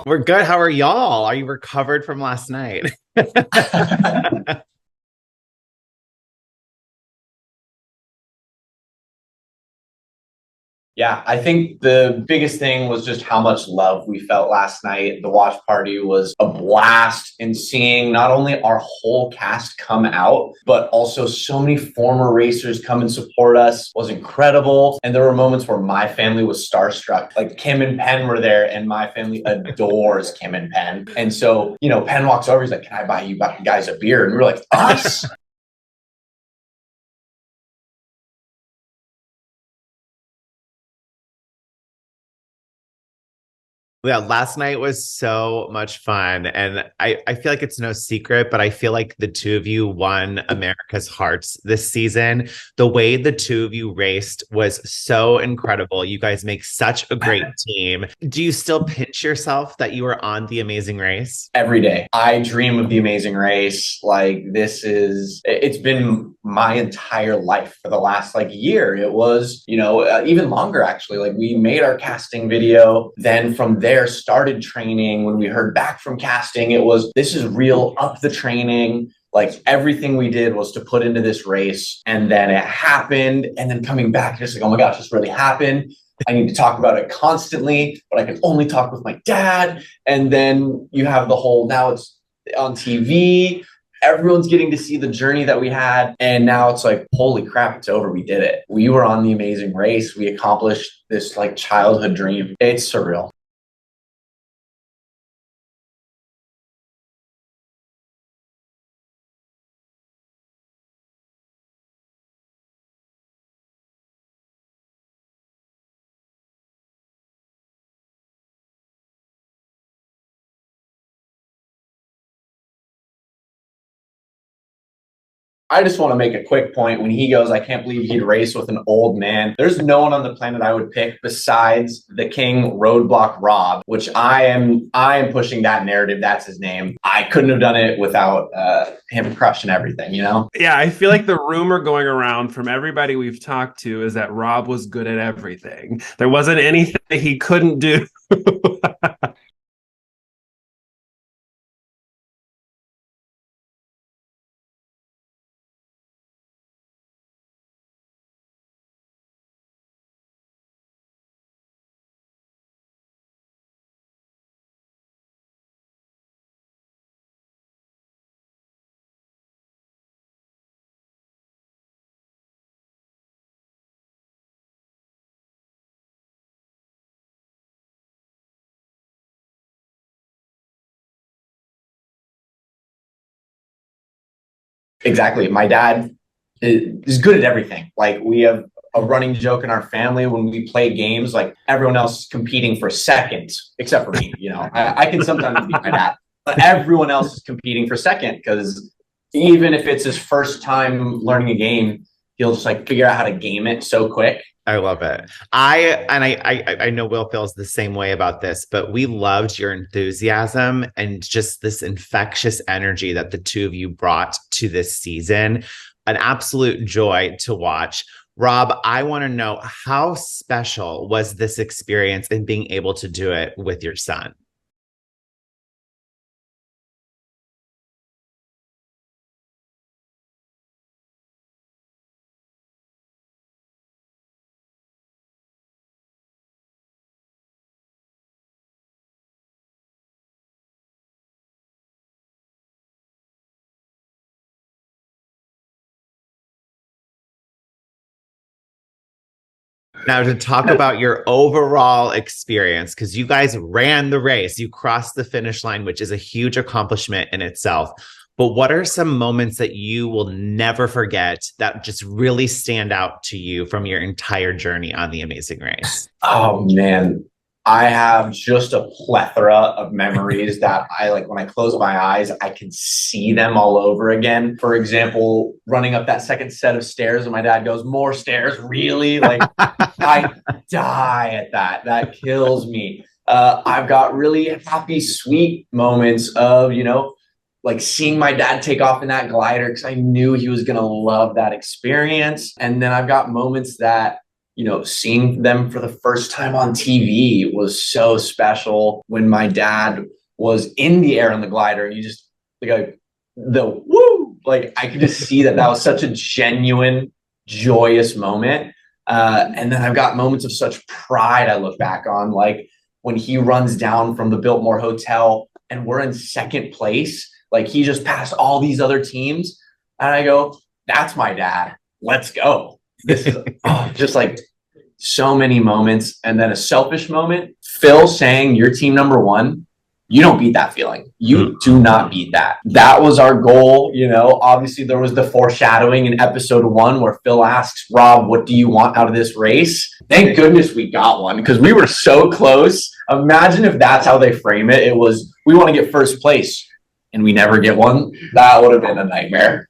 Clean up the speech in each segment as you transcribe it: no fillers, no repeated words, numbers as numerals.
We're good. How are y'all? Are you recovered from last night? Yeah, I think the biggest thing was just how much love we felt last night. The watch party was a blast, and seeing not only our whole cast come out, but also so many former racers come and support us was incredible. And there were moments where my family was starstruck. Like Kim and Penn were there, and my family adores Kim and Penn. And so, Penn walks over, he's like, "Can I buy you guys a beer?" And we're like, "Us?" Yeah, last night was so much fun. And I feel like it's no secret, but I feel like the two of you won America's hearts this season. The way the two of you raced was so incredible. You guys make such a great team. Do you still pinch yourself that you were on The Amazing Race? Every day. I dream of the amazing race. Like it's been my entire life for the last year. It was, even longer actually. Like we made our casting video. Then from there started training. When we heard back from casting, this is real up the training. Like everything we did was to put into this race, and then it happened. And then coming back, just like, oh my gosh, this really happened. I need to talk about it constantly, but I can only talk with my dad. And then you have the whole, now it's on TV. Everyone's getting to see the journey that we had. And now it's like, holy crap, it's over. We did it. We were on The Amazing Race. We accomplished this childhood dream. It's surreal. I just want to make a quick point. When he goes, I can't believe he'd race with an old man. There's no one on the planet I would pick besides the King Roadblock Rob, which I am pushing that narrative. That's his name. I couldn't have done it without him crushing everything, Yeah, I feel like the rumor going around from everybody we've talked to is that Rob was good at everything. There wasn't anything he couldn't do. Exactly. My dad is good at everything. Like we have a running joke in our family when we play games, like everyone else is competing for second, except for me. I can sometimes beat my dad, but everyone else is competing for second because even if it's his first time learning a game, he'll just figure out how to game it so quick. I love it. I know Will feels the same way about this, but we loved your enthusiasm and just this infectious energy that the two of you brought to this season. An absolute joy to watch. Rob, I want to know, how special was this experience in being able to do it with your son? Now, to talk about your overall experience, because you guys ran the race, you crossed the finish line, which is a huge accomplishment in itself. But what are some moments that you will never forget that just really stand out to you from your entire journey on The Amazing Race? Oh man, I have just a plethora of memories that I like when I close my eyes, I can see them all over again. For example, running up that second set of stairs and my dad goes, "More stairs, really?" I die at that. That kills me. I've got really happy, sweet moments of, seeing my dad take off in that glider because I knew he was going to love that experience. And then I've got moments that seeing them for the first time on TV was so special. When my dad was in the air on the glider, you just like the woo, like I could just see that was such a genuine, joyous moment. And then I've got moments of such pride I look back on, like when he runs down from the Biltmore Hotel and we're in second place, like he just passed all these other teams. And I go, that's my dad. Let's go. This is just like so many moments. And then a selfish moment, Phil saying you're team number one. You don't beat that feeling. You do not beat that. That was our goal. Obviously there was the foreshadowing in episode 1 where Phil asks Rob, what do you want out of this race? Thank goodness we got one, because we were so close. Imagine if that's how they frame it. It was, we want to get first place and we never get one. That would have been a nightmare.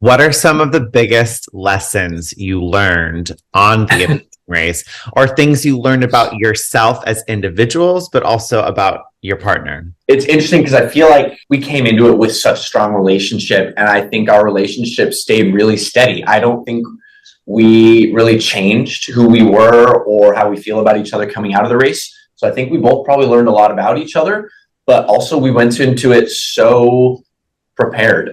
What are some of the biggest lessons you learned on the Amazing Race, or things you learned about yourself as individuals, but also about your partner? It's interesting because I feel like we came into it with such a strong relationship, and I think our relationship stayed really steady. I don't think we really changed who we were or how we feel about each other coming out of the race. So I think we both probably learned a lot about each other, but also we went into it so prepared.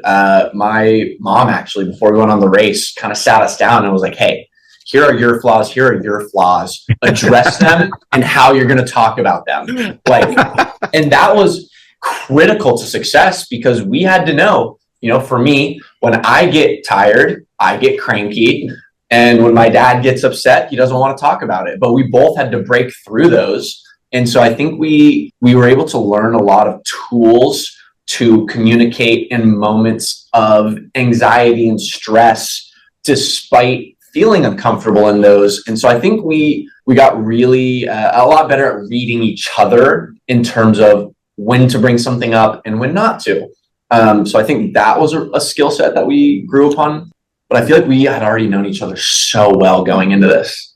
My mom actually, before we went on the race, kind of sat us down and was like, hey, here are your flaws. Here are your flaws. Address them and how you're going to talk about them. And that was critical to success, because we had to know, for me, when I get tired, I get cranky. And when my dad gets upset, he doesn't want to talk about it. But we both had to break through those. And so I think we were able to learn a lot of tools to communicate in moments of anxiety and stress, despite feeling uncomfortable in those. And so I think we got really a lot better at reading each other in terms of when to bring something up and when not to. So I think that was a skill set that we grew upon. But I feel like we had already known each other so well going into this.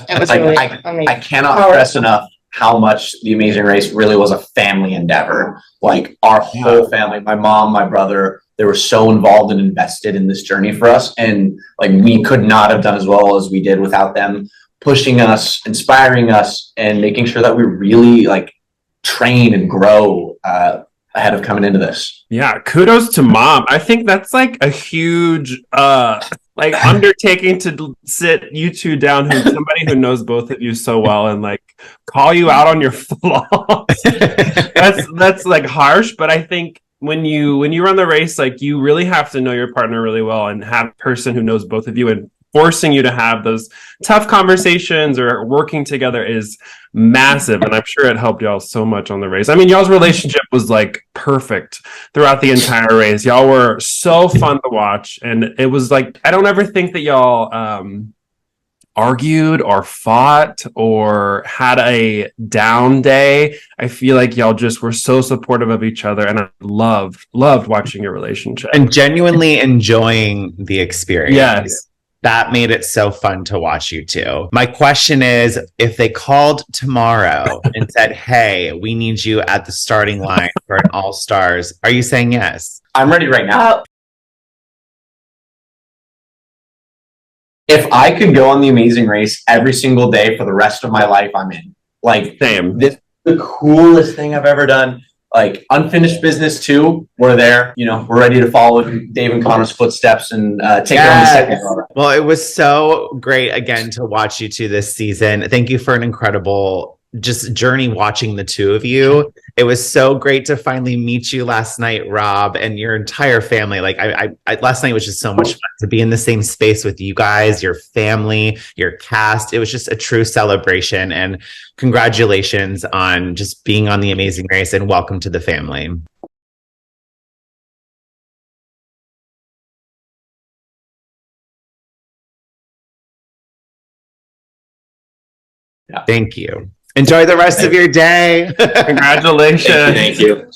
It was really amazing. I cannot stress enough how much the Amazing Race really was a family endeavor. Like our whole family, my mom, my brother, they were so involved and invested in this journey for us. And like, we could not have done as well as we did without them pushing us, inspiring us, and making sure that we really like train and grow ahead of coming into this. Yeah, kudos to mom. I think that's like a huge undertaking to sit you two down, somebody who knows both of you so well, and like call you out on your flaws. that's like harsh, but I think when you run the race, like you really have to know your partner really well and have a person who knows both of you, and forcing you to have those tough conversations or working together is massive. And I'm sure it helped y'all so much on the race. I mean, y'all's relationship was like perfect throughout the entire race. Y'all were so fun to watch. And it was like, I don't ever think that y'all argued or fought or had a down day. I feel like y'all just were so supportive of each other, and I loved watching your relationship. And genuinely enjoying the experience. Yes. That made it so fun to watch you two. My question is, if they called tomorrow and said, hey, we need you at the starting line for an All-Stars, are you saying yes? I'm ready right now. If I could go on the Amazing Race every single day for the rest of my life, I'm in. Like, same. This is the coolest thing I've ever done. Like, unfinished business too. We're there. We're ready to follow Dave and Connor's footsteps and take it on the second round. Well, it was so great again to watch you two this season. Thank you for an incredible just journey watching the two of you. It was so great to finally meet you last night, Rob, and your entire family. Like last night was just so much fun to be in the same space with you guys, your family, your cast. It was just a true celebration, and congratulations on just being on The Amazing Race, and welcome to the family. Thank you. Enjoy the rest of your day. Congratulations. Thank you.